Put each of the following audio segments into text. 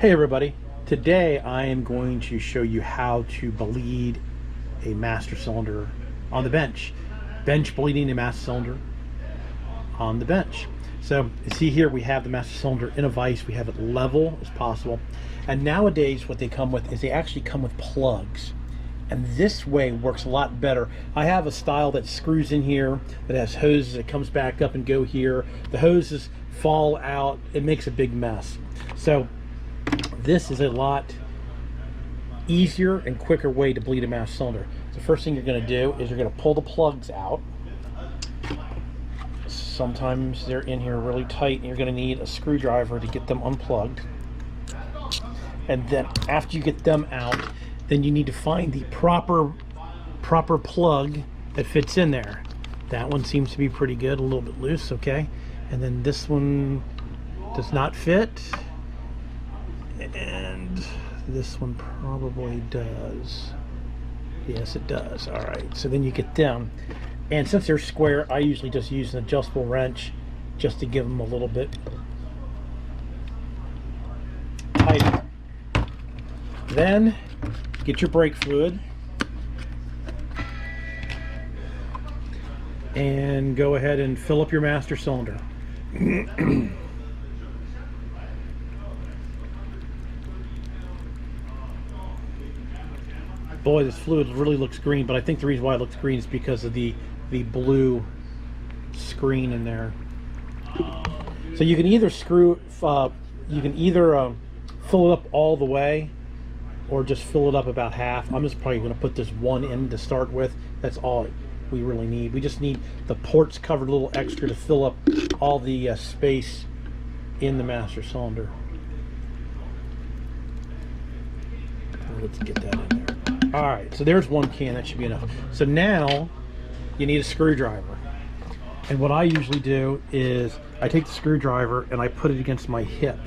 Hey everybody, today I am going to show you how to bleed a master cylinder on the bench. Bench bleeding a master cylinder on the bench. So you see here we have the master cylinder in a vise, we have it level as possible. And nowadays what they come with is they actually come with plugs. And this way works a lot better. I have a style that screws in here that has hoses that comes back up and go here. The hoses fall out, it makes a big mess. So this is a lot easier and quicker way to bleed a master cylinder. So the first thing you're going to do is you're going to pull the plugs out. Sometimes they're in here really tight and you're going to need a screwdriver to get them unplugged. And then after you get them out, then you need to find the proper plug that fits in there. That one seems to be pretty good, a little bit loose, okay? And then this one does not fit. And this one probably does. Yes, it does. All right, so then you get them. And since they're square, I usually just use an adjustable wrench just to give them a little bit tighter. Then get your brake fluid and go ahead and fill up your master cylinder. Boy, this fluid really looks green, but I think the reason why it looks green is because of the blue screen in there. So you can either fill it up all the way or just fill it up about half. I'm just probably going to put this one in to start with. That's all we really need. We just need the ports covered a little extra to fill up all the space in the master cylinder. Let's get that in there. All right, so there's one can, that should be enough. So now you need a screwdriver. And what I usually do is I take the screwdriver and I put it against my hip.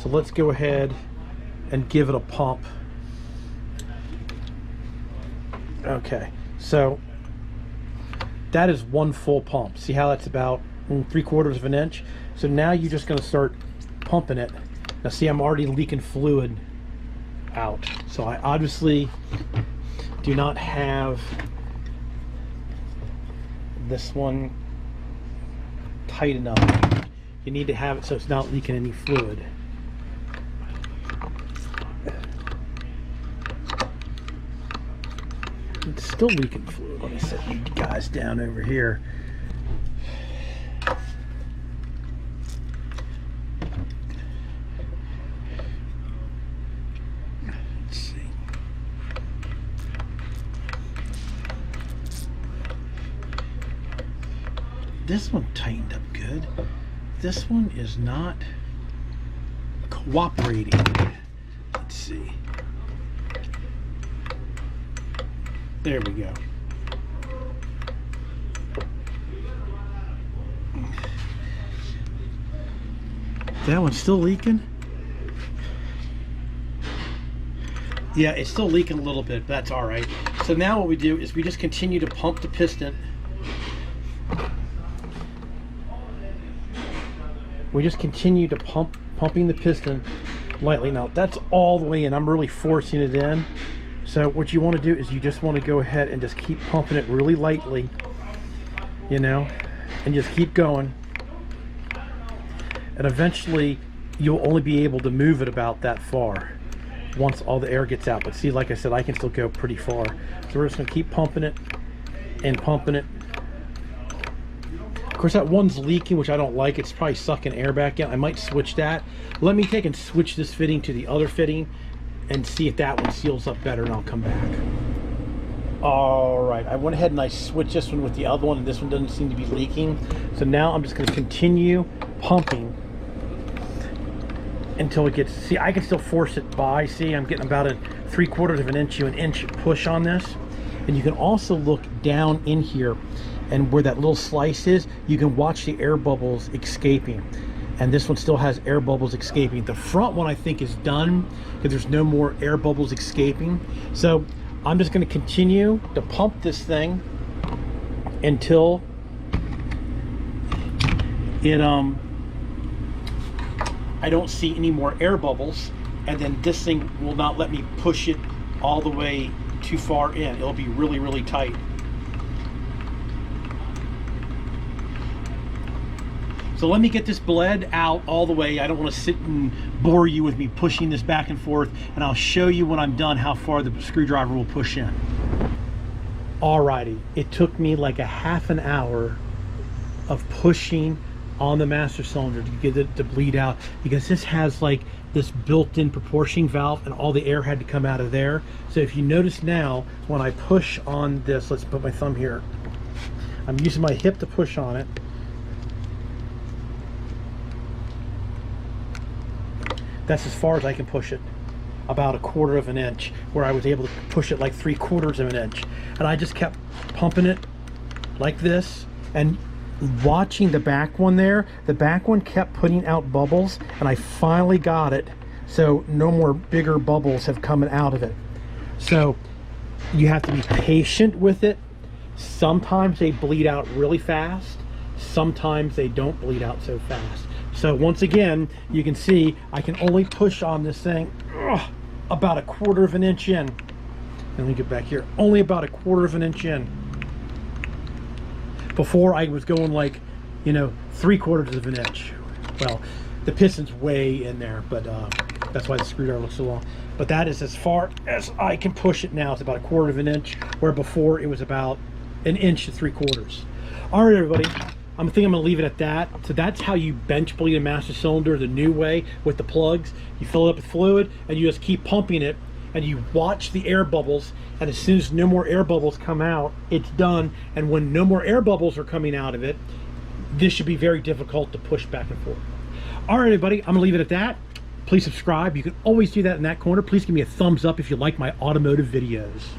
So let's go ahead and give it a pump. Okay, so that is one full pump. See how that's about 3/4 of an inch? So now you're just gonna start pumping it. Now see, I'm already leaking fluid out. So I obviously do not have this one tight enough. You need to have it so it's not leaking any fluid. It's still leaking fluid. Let me set you guys down over here. Let's see. This one tightened up good. This one is not cooperating. Let's see. There we go. That one's still leaking? Yeah, it's still leaking a little bit, but that's all right. So now what we do is we just continue to pump the piston. We just continue to pumping the piston lightly. Now that's all the way in. I'm really forcing it in. So what you want to do is you just want to go ahead and just keep pumping it really lightly, you know, and just keep going. And eventually you'll only be able to move it about that far once all the air gets out. But see, like I said, I can still go pretty far. So we're just going to keep pumping it and pumping it. Of course, that one's leaking, which I don't like. It's probably sucking air back in. I might switch that. Let me take and switch this fitting to the other fitting and see if that one seals up better, and I'll come back. All right, I went ahead and I switched this one with the other one, and this one doesn't seem to be leaking. So now I'm just going to continue pumping until it gets, see, I can still force it by. See, I'm getting about a 3/4 of an inch to an inch push on this. And you can also look down in here, and where that little slice is, you can watch the air bubbles escaping. And this one still has air bubbles escaping. The front one I think is done because there's no more air bubbles escaping. So I'm just going to continue to pump this thing until it I don't see any more air bubbles and then this thing will not let me push it all the way too far in. It'll be really, really tight. So let me get this bled out all the way. I don't want to sit and bore you with me pushing this back and forth, and I'll show you when I'm done how far the screwdriver will push in. Alrighty, it took me like a half an hour of pushing on the master cylinder to get it to bleed out, because this has like this built-in proportioning valve and all the air had to come out of there. So if you notice now, when I push on this, let's put my thumb here, I'm using my hip to push on it. That's as far as I can push it, about 1/4 of an inch, where I was able to push it like 3/4 of an inch. And I just kept pumping it like this, and watching the back one there, the back one kept putting out bubbles, and I finally got it so no more bigger bubbles have come out of it. So you have to be patient with it. Sometimes they bleed out really fast, sometimes they don't bleed out so fast. So once again, you can see I can only push on this thing about 1/4 of an inch in. Let me get back here, only about 1/4 of an inch in. Before I was going like, you know, 3/4 of an inch. Well, the piston's way in there, but that's why the screwdriver looks so long. But that is as far as I can push it now. It's about 1/4 of an inch, where before it was about 1 inch to 3/4. All right, everybody. I think I'm gonna leave it at that. So that's how you bench bleed a master cylinder the new way, with the plugs. You fill it up with fluid and you just keep pumping it, and you watch the air bubbles, and as soon as no more air bubbles come out, it's done. And when no more air bubbles are coming out of it, this should be very difficult to push back and forth. All right, everybody, I'm gonna leave it at that. Please subscribe. You can always do that in that corner. Please give me a thumbs up if you like my automotive videos.